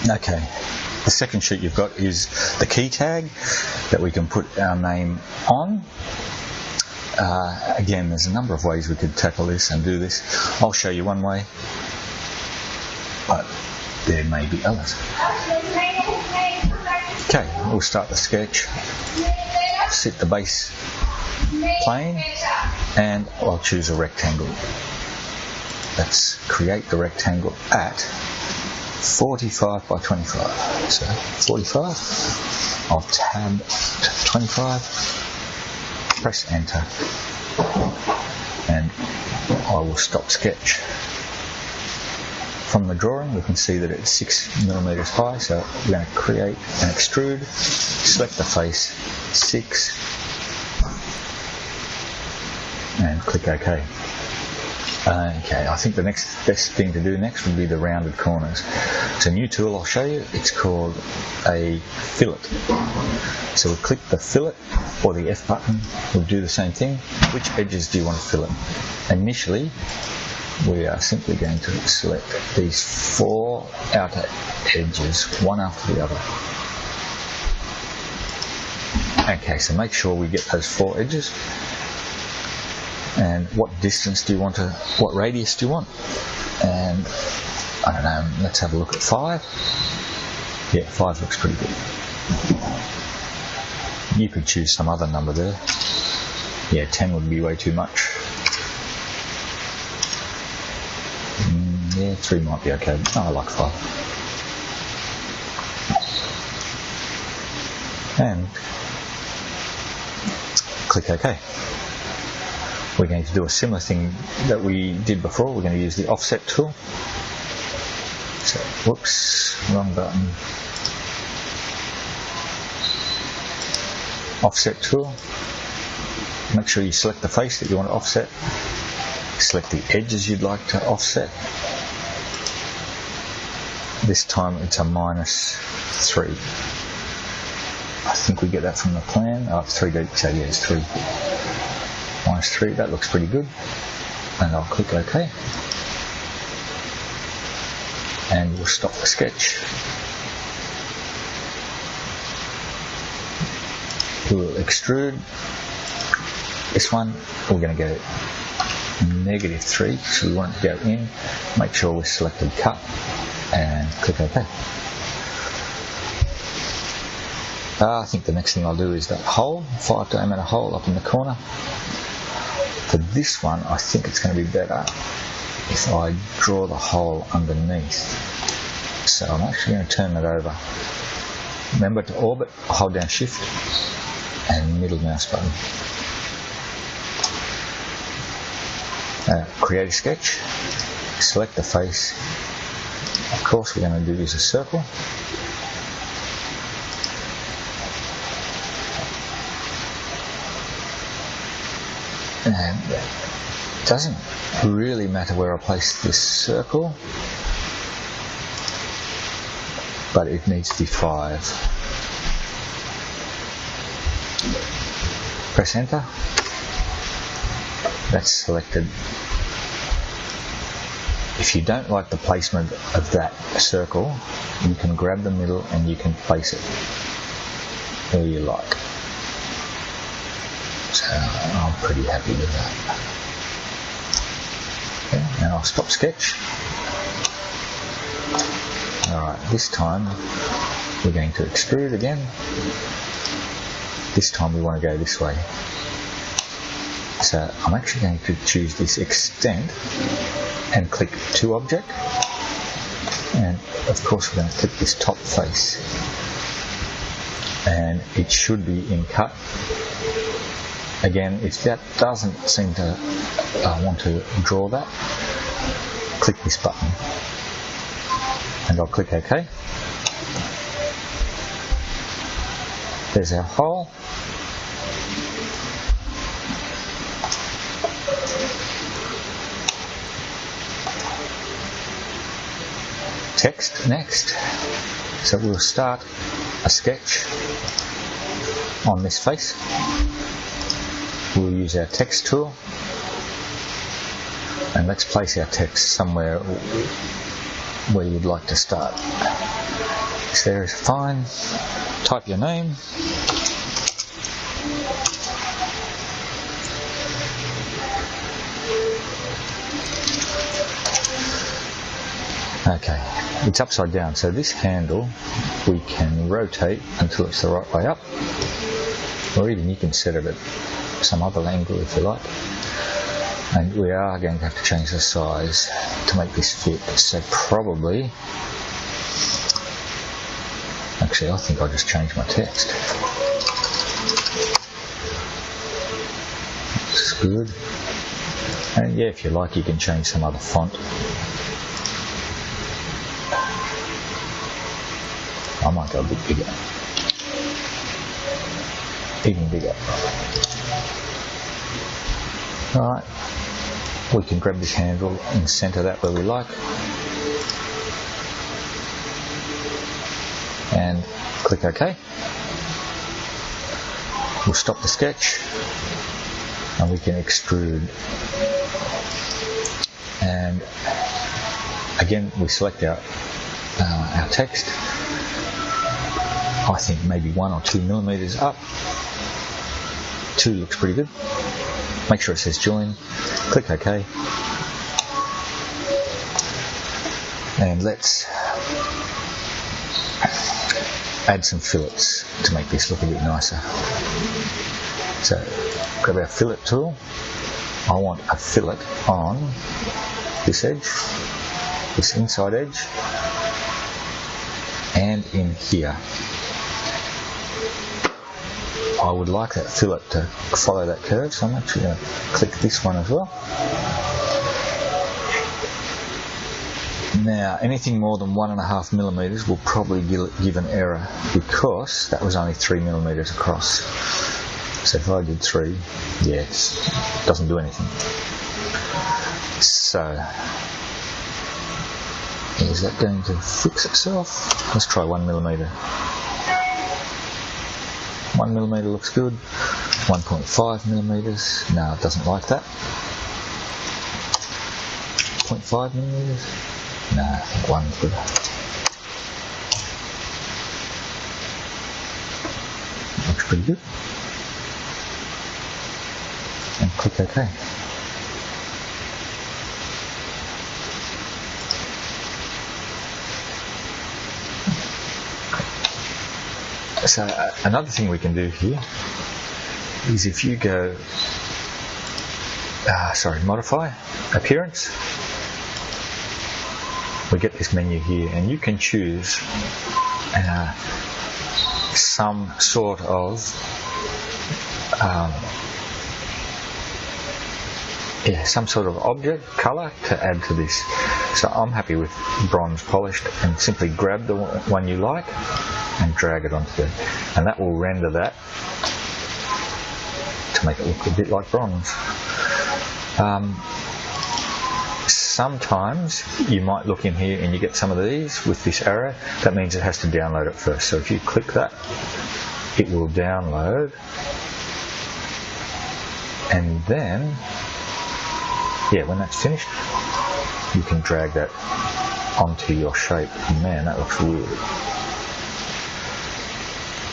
Okay, the second sheet you've got is the key tag that we can put our name on. Again, there's a number of ways we could tackle this and do this. I'll show you one way, but there may be others. Okay, we'll start the sketch. Set the base plane, and I'll choose a rectangle. Let's create the rectangle at 45 by 25. So 45, I'll tab to 25, press enter, and I will stop sketch. From the drawing we can see that it's 6 millimeters high, so we're going to create an extrude, select the face, 6, and click OK. Okay, I think the next best thing to do next would be the rounded corners. It's a new tool I'll show you. It's called a fillet. So we'll click the fillet or the F button. We'll do the same thing. Which edges do you want to fillet? Initially, we are simply going to select these 4 outer edges, one after the other. Okay, so make sure we get those 4 edges. And what distance do you want to, what radius do you want? And I don't know, let's have a look at 5. Yeah, 5 looks pretty good. You could choose some other number there. Yeah, 10 would be way too much. Yeah, 3 might be okay. Oh, I like 5. And click OK. We're going to do a similar thing that we did before. We're going to use the offset tool. So, whoops, wrong button. Offset tool. Make sure you select the face that you want to offset. Select the edges you'd like to offset. This time it's a -3. I think we get that from the plan. Oh, it's 3D, so yeah, it's 3. -3, that looks pretty good. And I'll click OK. And we'll stop the sketch. We'll extrude. This one, we're going to go -3, so we want it to go in. Make sure we're selected cut and click OK. I think the next thing I'll do is that hole, 5 diameter hole up in the corner. For this one, I think it's going to be better if I draw the hole underneath. So I'm actually going to turn that over. Remember to orbit, hold down Shift and middle mouse button. Create a sketch, select the face. Of course, we're going to do is a circle. And it doesn't really matter where I place this circle, but it needs to be 5. Press enter. That's selected. If you don't like the placement of that circle, you can grab the middle and you can place it where you like. So I'm pretty happy with that. Okay, and I'll stop sketch. Alright, this time we're going to extrude again. This time we want to go this way. So I'm actually going to choose this extend and click to object. And of course we're going to click this top face. And it should be in cut. Again, if that doesn't seem to want to draw that, click this button and I'll click OK. There's our hole. Text next. So we'll start a sketch on this face. We'll use our text tool and let's place our text somewhere where you'd like to start. This there is fine. Type your name. Okay, it's upside down, so this handle we can rotate until it's the right way up, or even you can set it at some other angle if you like. And we are going to have to change the size to make this fit, so probably, actually I think I'll just change my text. That's good. And yeah, if you like you can change some other font. I might go a bit bigger. Even bigger. Alright, we can grab this handle and centre that where we like. And click OK. We'll stop the sketch and we can extrude. And again, we select our text. I think maybe 1 or 2 millimeters up. 2 looks pretty good. Make sure it says join. Click OK. And let's add some fillets to make this look a bit nicer. So grab our fillet tool. I want a fillet on this edge, this inside edge, and in here. I would like that fillet to follow that curve, so I'm actually going to click this one as well. Now, anything more than 1.5 millimeters will probably give an error because that was only 3 millimeters across. So if I did 3, yeah, it doesn't do anything. So, is that going to fix itself? Let's try 1 millimeter. 1 millimeter looks good. 1.5 millimeters. No, it doesn't like that. 0.5 millimeters. No, I think 1's good. Looks pretty good. And click OK. So another thing we can do here is if you go, modify, appearance, we get this menu here and you can choose some sort of object, colour to add to this. So I'm happy with bronze polished, and simply grab the one you like and drag it onto there, and that will render that to make it look a bit like bronze. Sometimes you might look in here and you get some of these with this arrow. That means it has to download it first. So if you click that, it will download, and then when that's finished you can drag that onto your shape. Man, that looks weird.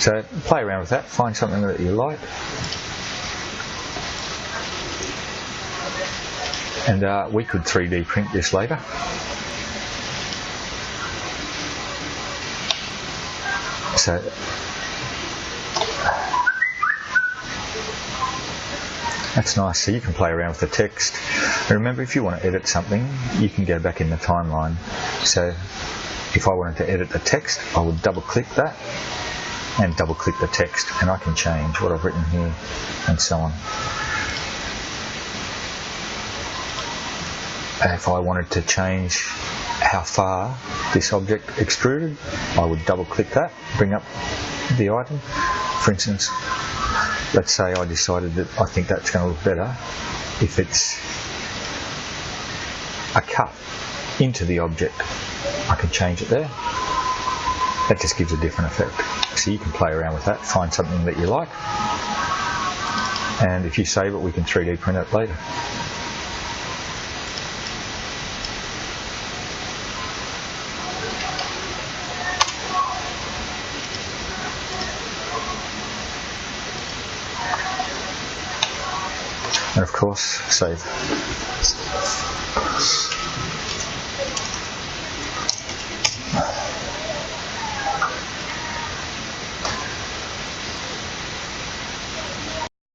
So play around with that, find something that you like, and we could 3D print this later. So that's nice. So you can play around with the text. And remember, if you want to edit something, you can go back in the timeline. So if I wanted to edit the text, I would double click that and double click the text, and I can change what I've written here and so on. And if I wanted to change how far this object extruded, I would double click that, bring up the item. For instance, let's say I decided that I think that's going to look better if it's a cut into the object. I can change it there. That just gives a different effect. So you can play around with that, find something that you like, and if you save it, we can 3D print it later. and of course save.